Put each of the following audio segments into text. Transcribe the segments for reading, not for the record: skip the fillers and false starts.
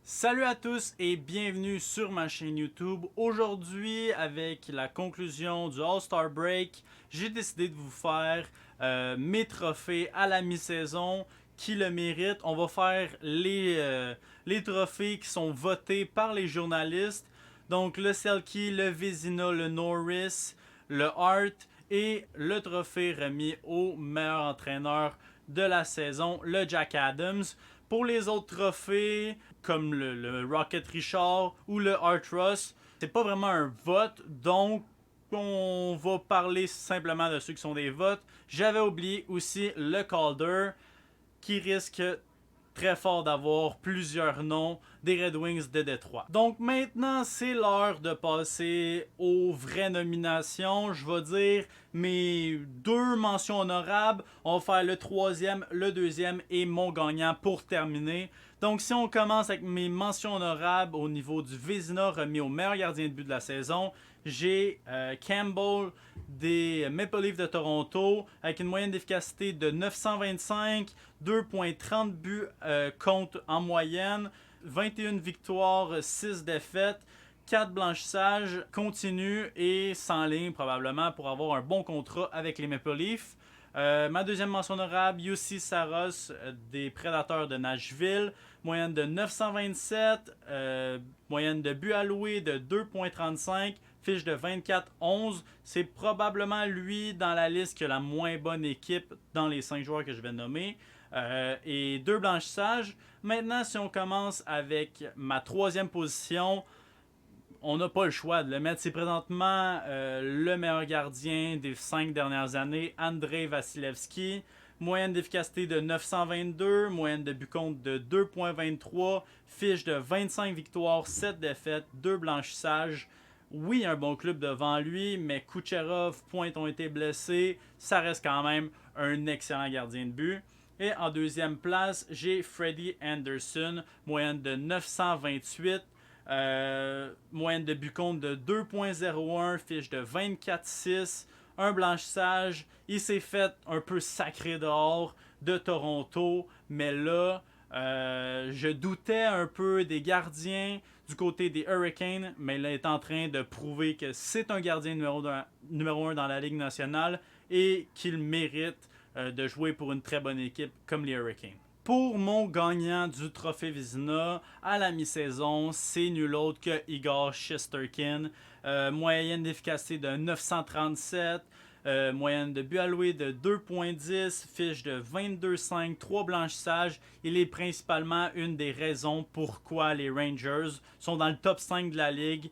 Salut à tous et bienvenue sur ma chaîne YouTube. Aujourd'hui, avec la conclusion du All-Star Break, j'ai décidé de vous faire mes trophées à la mi-saison qui le méritent. On va faire les trophées qui sont votés par les journalistes. Donc le Selkie, le Vézina, le Norris, le Hart et le trophée remis au meilleur entraîneur de la saison, le Jack Adams. Pour les autres trophées, comme le Rocket Richard ou le Art Ross, c'est pas vraiment un vote, donc on va parler simplement de ceux qui sont des votes. J'avais oublié aussi le Calder, qui risque très fort d'avoir plusieurs noms des Red Wings de Détroit. Donc maintenant, c'est l'heure de passer aux vraies nominations. Je vais dire mes deux mentions honorables. On va faire le troisième, le deuxième et mon gagnant pour terminer. Donc si on commence avec mes mentions honorables au niveau du Vézina remis au meilleur gardien de but de la saison, j'ai Campbell des Maple Leafs de Toronto avec une moyenne d'efficacité de 925, 2,30 buts contre en moyenne, 21 victoires, 6 défaites, 4 blanchissages continus et sans ligne probablement pour avoir un bon contrat avec les Maple Leafs. Ma deuxième mention honorable, UC Saros des Prédateurs de Nashville, moyenne de 927, moyenne de buts alloués de 2,35, fiche de 24-11. C'est probablement lui dans la liste qui a la moins bonne équipe dans les 5 joueurs que je vais nommer. Et 2 blanchissages. Maintenant, si on commence avec ma troisième position, on n'a pas le choix de le mettre. C'est présentement le meilleur gardien des 5 dernières années, Andrei Vasilevski. Moyenne d'efficacité de 922, moyenne de but contre de 2,23, fiche de 25 victoires, 7 défaites, 2 blanchissages. Oui, un bon club devant lui, mais Kucherov, Pointe ont été blessés. Ça reste quand même un excellent gardien de but. Et en deuxième place, j'ai Freddie Anderson, moyenne de 928. Moyenne de but contre de 2,01, fiche de 24-6, un blanchissage. Il s'est fait un peu sacré dehors de Toronto, mais là, je doutais un peu des gardiens du côté des Hurricanes, mais il est en train de prouver que c'est un gardien numéro 1 dans la Ligue nationale et qu'il mérite de jouer pour une très bonne équipe comme les Hurricanes. Pour mon gagnant du trophée Vizina à la mi-saison, c'est nul autre que Igor Shesterkin. Moyenne d'efficacité de 937, moyenne de but alloué de 2,10, fiche de 22,5, 3 blanchissages. Il est principalement une des raisons pourquoi les Rangers sont dans le top 5 de la ligue.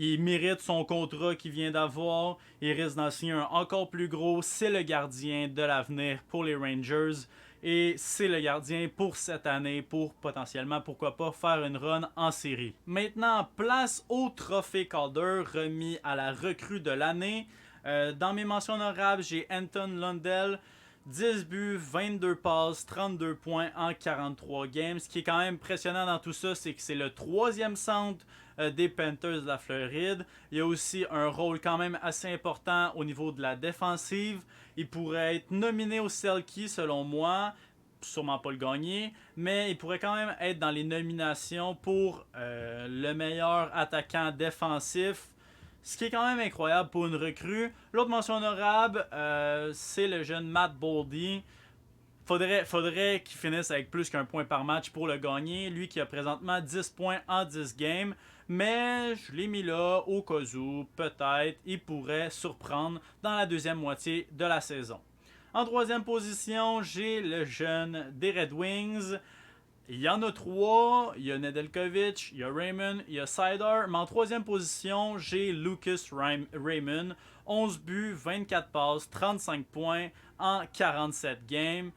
Il mérite son contrat qu'il vient d'avoir. Il risque d'en signer un encore plus gros. C'est le gardien de l'avenir pour les Rangers. Et c'est le gardien pour cette année pour potentiellement, pourquoi pas, faire une run en série. Maintenant, place au trophée Calder remis à la recrue de l'année. Dans mes mentions honorables, j'ai Anton Lundell. 10 buts, 22 passes, 32 points en 43 games. Ce qui est quand même impressionnant dans tout ça, c'est que c'est le troisième centre des Panthers de la Floride. Il y a aussi un rôle quand même assez important au niveau de la défensive. Il pourrait être nominé au Selkie selon moi. Sûrement pas le gagner, mais il pourrait quand même être dans les nominations pour le meilleur attaquant défensif. Ce qui est quand même incroyable pour une recrue. L'autre mention honorable, c'est le jeune Matt Boldy. Faudrait qu'il finisse avec plus qu'un point par match pour le gagner. Lui qui a présentement 10 points en 10 games. Mais je l'ai mis là au cas où, peut-être, il pourrait surprendre dans la deuxième moitié de la saison. En troisième position, j'ai le jeune des Red Wings. Il y en a trois. Il y a Nedeljkovic, il y a Raymond, il y a Seider. Mais en troisième position, j'ai Lucas Raymond. 11 buts, 24 passes, 35 points en 47 games.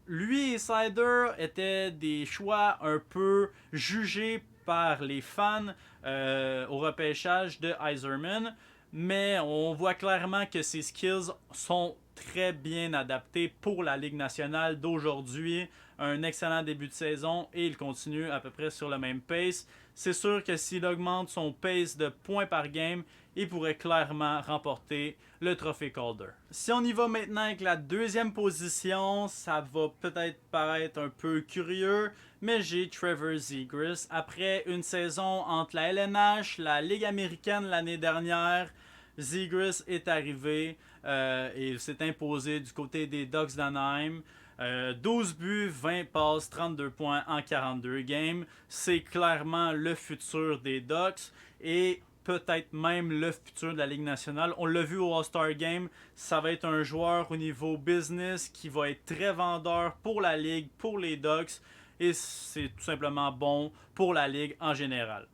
Lui et Seider étaient des choix un peu jugés par les fans au repêchage de Yzerman. Mais on voit clairement que ses skills sont très bien adaptés pour la Ligue nationale d'aujourd'hui. Un excellent début de saison et il continue à peu près sur le même pace. C'est sûr que s'il augmente son pace de points par game, et pourrait clairement remporter le trophée Calder. Si on y va maintenant avec la deuxième position, ça va peut-être paraître un peu curieux, mais j'ai Trevor Zegras. Après une saison entre la LNH, la Ligue américaine l'année dernière, Zegras est arrivé et s'est imposé du côté des Ducks d'Anaheim. 12 buts, 20 passes, 32 points en 42 games. C'est clairement le futur des Ducks et peut-être même le futur de la Ligue nationale. On l'a vu au All-Star Game, ça va être un joueur au niveau business qui va être très vendeur pour la Ligue, pour les Ducks et c'est tout simplement bon pour la Ligue en général.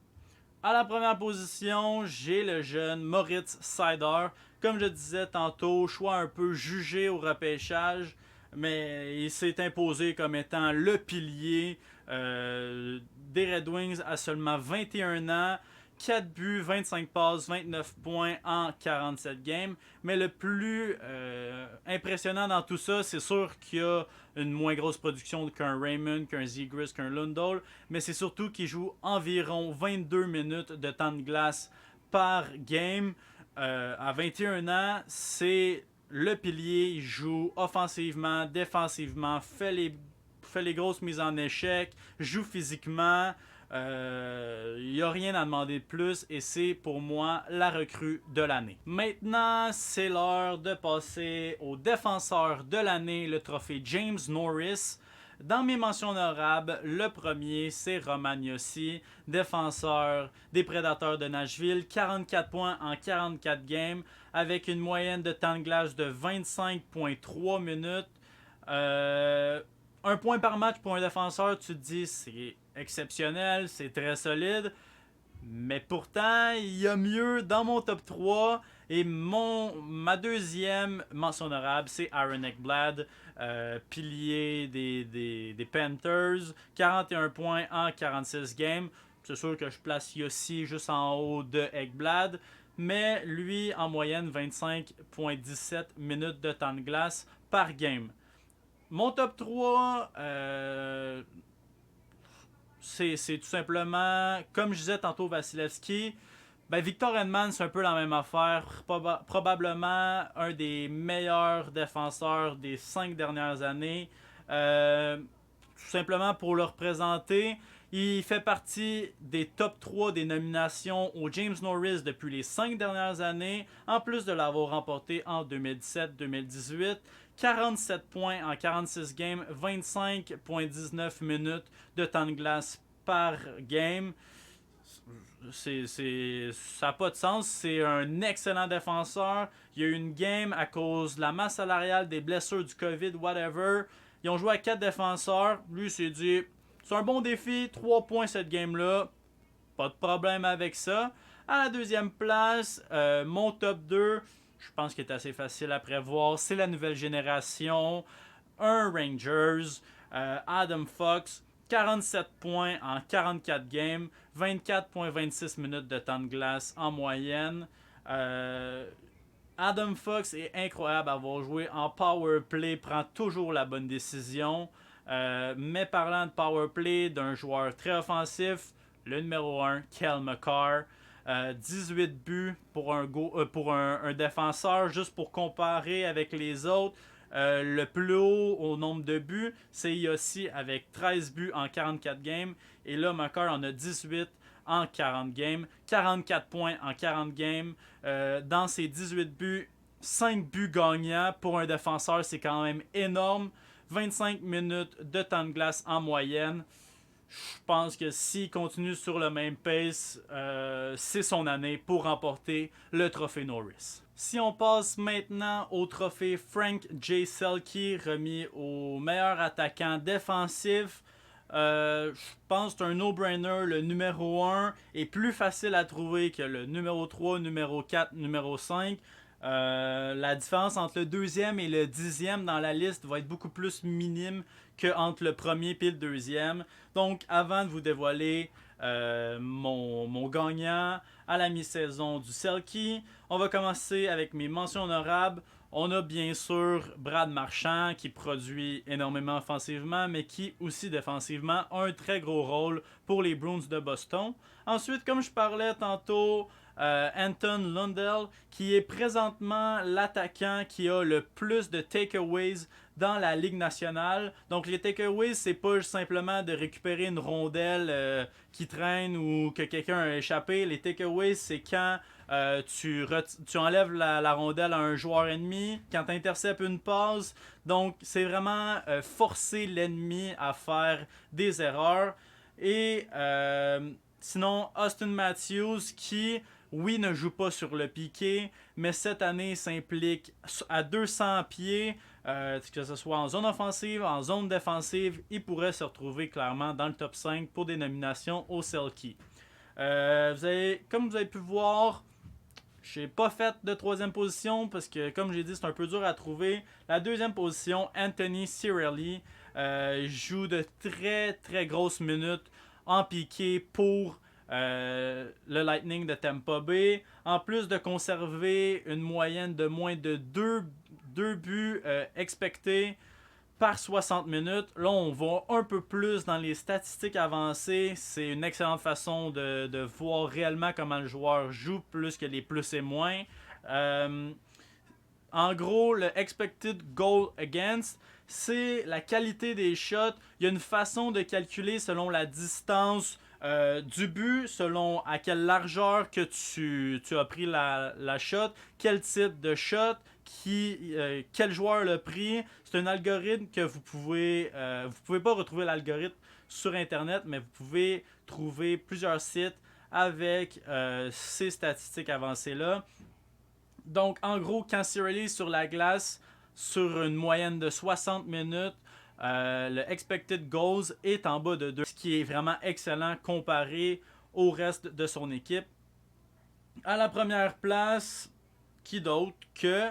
À la première position, j'ai le jeune Moritz Seider. Comme je disais tantôt, choix un peu jugé au repêchage, mais il s'est imposé comme étant le pilier des Red Wings à seulement 21 ans. 4 buts, 25 passes, 29 points en 47 games. Mais le plus impressionnant dans tout ça, c'est sûr qu'il y a une moins grosse production qu'un Raymond, qu'un Zegras, qu'un Lundell. Mais c'est surtout qu'il joue environ 22 minutes de temps de glace par game. À 21 ans, c'est le pilier. Il joue offensivement, défensivement, fait les grosses mises en échec, joue physiquement. Il n'y a rien à demander de plus et c'est pour moi la recrue de l'année. Maintenant, c'est l'heure de passer au défenseur de l'année, le trophée James Norris. Dans mes mentions honorables, le premier, c'est Roman Josi, défenseur des Prédateurs de Nashville. 44 points en 44 games avec une moyenne de temps de glace de 25,3 minutes. Un point par match pour un défenseur, tu te dis c'est exceptionnel, c'est très solide. Mais pourtant, il y a mieux dans mon top 3. Et ma deuxième mention honorable, c'est Aaron Ekblad, pilier des Panthers. 41 points en 46 games. C'est sûr que je place Josi juste en haut de Ekblad. Mais lui, en moyenne, 25,17 minutes de temps de glace par game. Mon top 3, c'est tout simplement, comme je disais tantôt, Vasilevski. Ben, Victor Hedman, c'est un peu la même affaire. Probablement un des meilleurs défenseurs des 5 dernières années. Tout simplement pour le représenter. Il fait partie des top 3 des nominations au James Norris depuis les 5 dernières années, en plus de l'avoir remporté en 2017-2018. 47 points en 46 games, 25,19 minutes de temps de glace par game. Ça n'a pas de sens. C'est un excellent défenseur. Il y a eu une game à cause de la masse salariale, des blessures, du COVID, whatever. Ils ont joué à 4 défenseurs. Lui, il s'est dit, c'est un bon défi, 3 points cette game-là. Pas de problème avec ça. À la deuxième place, mon top 2, je pense qu'il est assez facile à prévoir. C'est la nouvelle génération. Un Rangers, Adam Fox. 47 points en 44 games, 24,26 minutes de temps de glace en moyenne. Adam Fox est incroyable à avoir joué en power play, prend toujours la bonne décision. Mais parlant de power play, d'un joueur très offensif, le numéro 1, Cale Makar. 18 buts pour un défenseur, juste pour comparer avec les autres. Le plus haut au nombre de buts, c'est Josi avec 13 buts en 44 games. Et là, Makar en a 18 en 40 games. 44 points en 40 games. Dans ses 18 buts, 5 buts gagnants pour un défenseur, c'est quand même énorme. 25 minutes de temps de glace en moyenne. Je pense que s'il continue sur le même pace, c'est son année pour remporter le trophée Norris. Si on passe maintenant au trophée Frank J. Selke, remis au meilleur attaquant défensif, je pense que c'est un no-brainer. Le numéro 1 est plus facile à trouver que le numéro 3, numéro 4, numéro 5. La différence entre le deuxième et le 10e dans la liste va être beaucoup plus minime qu'entre le premier et le deuxième. Donc, avant de vous dévoiler mon gagnant à la mi-saison du Selke, on va commencer avec mes mentions honorables. On a bien sûr Brad Marchand qui produit énormément offensivement, mais qui aussi défensivement a un très gros rôle pour les Bruins de Boston. Ensuite, comme je parlais tantôt, Anton Lundell, qui est présentement l'attaquant qui a le plus de takeaways dans la Ligue nationale. Donc les takeaways, c'est pas simplement de récupérer une rondelle qui traîne ou que quelqu'un a échappé. Les takeaways, c'est quand tu enlèves la rondelle à un joueur ennemi, quand tu interceptes une passe. Donc c'est vraiment forcer l'ennemi à faire des erreurs. Et sinon, Austin Matthews qui, oui, ne joue pas sur le piqué, mais cette année s'implique à 200 pieds, que ce soit en zone offensive, en zone défensive, il pourrait se retrouver clairement dans le top 5 pour des nominations au Selkie. Comme vous avez pu voir, je n'ai pas fait de troisième position parce que, comme j'ai dit, c'est un peu dur à trouver. La deuxième position, Anthony Cirelli, joue de très très grosses minutes en piqué pour le Lightning de Tampa Bay. En plus de conserver une moyenne de moins de 2 buts expectés par 60 minutes. Là, on va un peu plus dans les statistiques avancées. C'est une excellente façon de voir réellement comment le joueur joue, plus que les plus et moins. En gros, le expected goal against, c'est la qualité des shots. Il y a une façon de calculer selon la distance du but, selon à quelle largeur que tu as pris la shot, quel type de shot, quel joueur l'a pris. C'est un algorithme que vous pouvez pas retrouver l'algorithme sur Internet, mais vous pouvez trouver plusieurs sites avec ces statistiques avancées-là. Donc, en gros, quand Cirelli est sur la glace, sur une moyenne de 60 minutes, le expected goals est en bas de 2, ce qui est vraiment excellent comparé au reste de son équipe. À la première place, qui d'autre que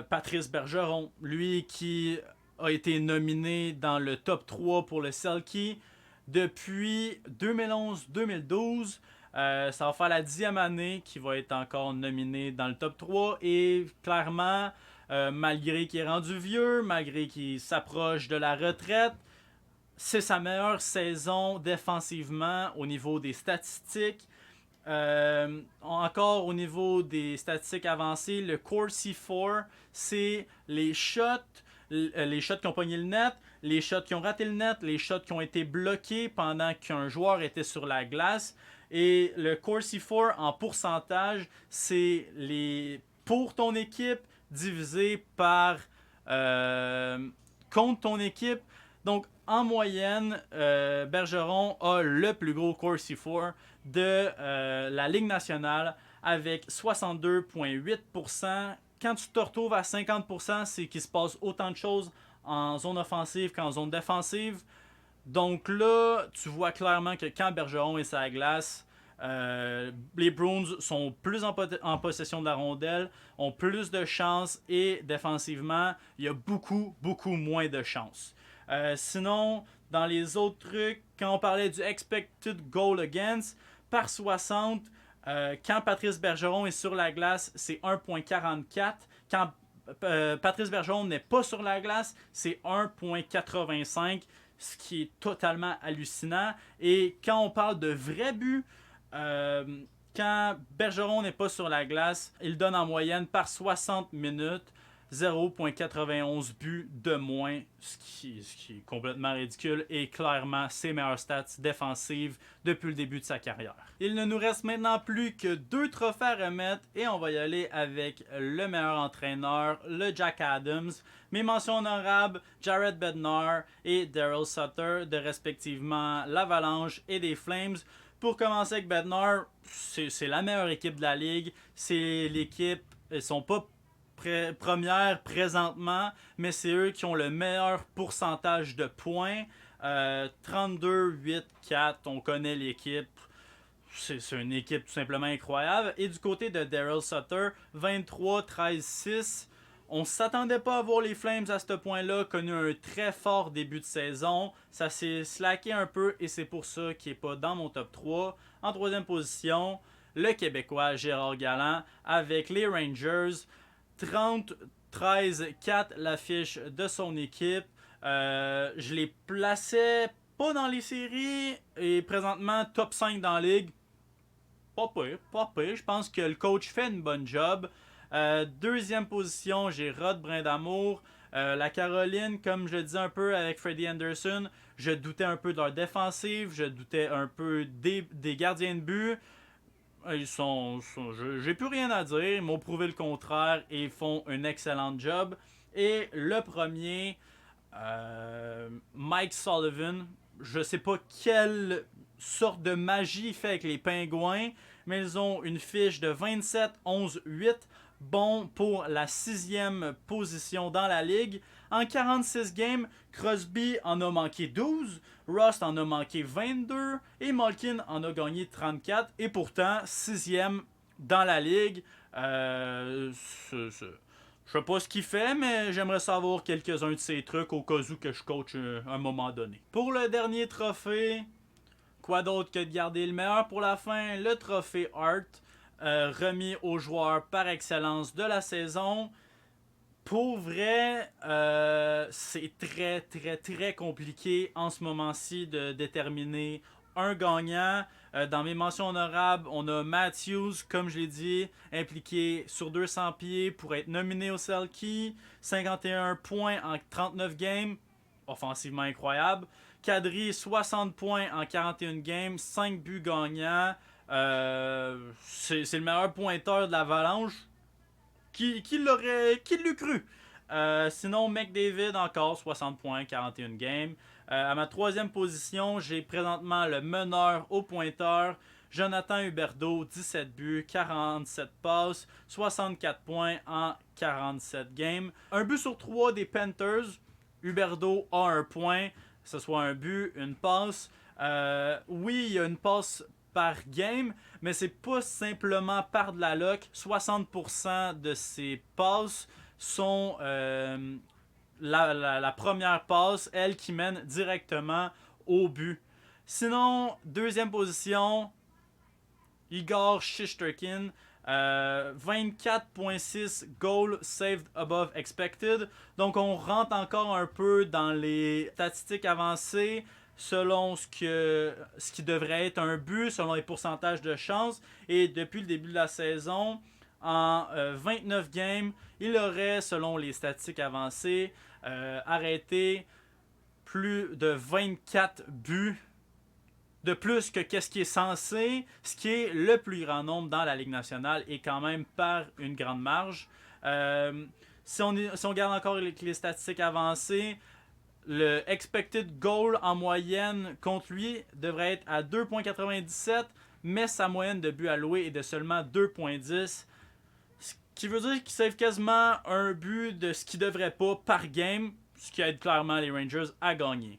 Patrice Bergeron, lui qui a été nominé dans le top 3 pour le Selkie depuis 2011-2012. Ça va faire la 10e année qu'il va être encore nominé dans le top 3 et clairement, malgré qu'il est rendu vieux, malgré qu'il s'approche de la retraite, c'est sa meilleure saison défensivement au niveau des statistiques. Encore au niveau des statistiques avancées, le Corsi 4, c'est les shots qui ont pogné le net, les shots qui ont raté le net, les shots qui ont été bloqués pendant qu'un joueur était sur la glace. Et le Corsi 4 en pourcentage, c'est les pour ton équipe divisé par contre ton équipe. Donc, en moyenne, Bergeron a le plus gros Corsi 4 de la Ligue nationale avec 62,8%. Quand tu te retrouves à 50%, c'est qu'il se passe autant de choses en zone offensive qu'en zone défensive. Donc là, tu vois clairement que quand Bergeron est sur la glace, les Bruins sont plus en possession de la rondelle, ont plus de chances et défensivement, il y a beaucoup, beaucoup moins de chances. Sinon, dans les autres trucs, quand on parlait du expected goal against, par 60, quand Patrice Bergeron est sur la glace, c'est 1,44. Quand Patrice Bergeron n'est pas sur la glace, c'est 1,85, ce qui est totalement hallucinant. Et quand on parle de vrais buts, quand Bergeron n'est pas sur la glace, il donne en moyenne par 60 minutes 0,91 buts de moins, ce qui est complètement ridicule et clairement ses meilleures stats défensives depuis le début de sa carrière. Il ne nous reste maintenant plus que 2 trophées à remettre et on va y aller avec le meilleur entraîneur, le Jack Adams. Mes mentions honorables, Jared Bednar et Daryl Sutter de respectivement l'Avalanche et des Flames. Pour commencer avec Bednar, c'est la meilleure équipe de la ligue. C'est l'équipe, ils sont pas première présentement, mais c'est eux qui ont le meilleur pourcentage de points. 32, 8, 4, on connaît l'équipe. C'est une équipe tout simplement incroyable. Et du côté de Daryl Sutter, 23, 13, 6. On ne s'attendait pas à voir les Flames à ce point-là, connu un très fort début de saison. Ça s'est slacké un peu et c'est pour ça qu'il n'est pas dans mon top 3. En troisième position, le Québécois Gérard Galland avec les Rangers. 30, 13, 4 l'affiche de son équipe. Je les plaçais pas dans les séries et présentement top 5 dans la ligue. pas pire, pas pire. Je pense que le coach fait une bonne job. Deuxième position, j'ai Rod Brindamour. La Caroline, comme je dis un peu avec Freddie Anderson, je doutais un peu de leur défensive, je doutais un peu des gardiens de but. J'ai plus rien à dire, ils m'ont prouvé le contraire et ils font un excellent job. Et le premier, Mike Sullivan, je sais pas quelle sorte de magie il fait avec les Pingouins, mais ils ont une fiche de 27-11-8, bon pour la sixième position dans la ligue. En 46 games, Crosby en a manqué 12, Rust en a manqué 22 et Malkin en a gagné 34 et pourtant sixième dans la ligue. Je sais pas ce qu'il fait, mais j'aimerais savoir quelques-uns de ses trucs au cas où que je coach un moment donné. Pour le dernier trophée, quoi d'autre que de garder le meilleur pour la fin? Le trophée Hart, remis aux joueurs par excellence de la saison. Pour vrai, c'est très, très, très compliqué en ce moment-ci de déterminer un gagnant. Dans mes mentions honorables, on a Matthews, comme je l'ai dit, impliqué sur 200 pieds pour être nominé au Selkie. 51 points en 39 games, offensivement incroyable. Kadri, 60 points en 41 games, 5 buts gagnants. C'est le meilleur pointeur de l'Avalanche. Qui l'eût cru? Sinon, McDavid encore 60 points, 41 games. À ma troisième position, j'ai présentement le meneur au pointeur, Jonathan Huberdeau, 17 buts, 47 passes, 64 points en 47 games. Un but sur 3 des Panthers. Huberdeau a un point, que ce soit un but, une passe. Oui, il y a une passe par game, mais c'est pas simplement par de la luck. 60% de ses passes sont la première passe, elle qui mène directement au but. Sinon, deuxième position, Igor Shesterkin, 24.6 goals saved above expected. Donc on rentre encore un peu dans les statistiques avancées selon ce qui devrait être un but, selon les pourcentages de chance. Et depuis le début de la saison, en 29 games, il aurait, selon les statistiques avancées, arrêté plus de 24 buts de plus que qu'est-ce qui est censé, ce qui est le plus grand nombre dans la Ligue nationale et quand même par une grande marge. Si on regarde encore les statistiques avancées, le expected goal en moyenne contre lui devrait être à 2.97, mais sa moyenne de buts alloués est de seulement 2.10. Ce qui veut dire qu'il save quasiment un but de ce qu'il devrait pas par game, ce qui aide clairement les Rangers à gagner.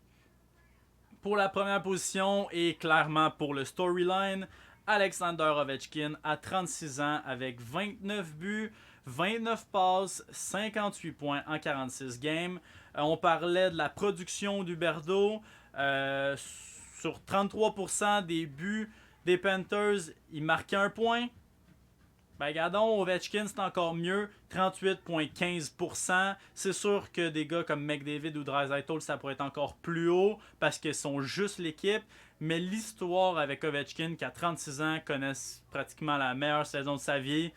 Pour la première position et clairement pour le storyline, Alexander Ovechkin à 36 ans avec 29 buts, 29 passes, 58 points en 46 games. On parlait de la production d'Huberdeau. Sur 33% des buts des Panthers, il marquait un point. Ben, regardons, Ovechkin, c'est encore mieux. 38,15%. C'est sûr que des gars comme McDavid ou Draisaitl, ça pourrait être encore plus haut parce qu'ils sont juste l'équipe. Mais l'histoire avec Ovechkin, qui a 36 ans, connaissent pratiquement la meilleure saison de sa vie,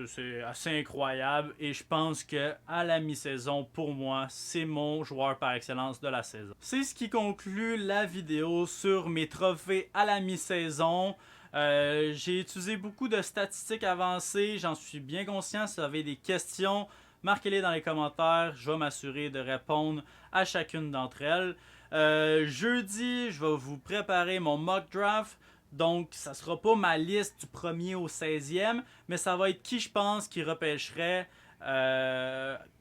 c'est assez incroyable. Et je pense que à la mi-saison, pour moi, c'est mon joueur par excellence de la saison. C'est ce qui conclut la vidéo sur mes trophées à la mi-saison. J'ai utilisé beaucoup de statistiques avancées, j'en suis bien conscient. Si vous avez des questions, marquez-les dans les commentaires. Je vais m'assurer de répondre à chacune d'entre elles. Jeudi, je vais vous préparer mon mock draft. Donc, ça sera pas ma liste du 1er au 16e, mais ça va être qui je pense qui repêcherait,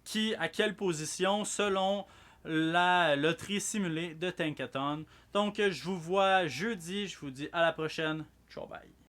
qui à quelle position selon la loterie simulée de Tankathon. Donc, je vous vois jeudi. Je vous dis à la prochaine. Ciao, bye.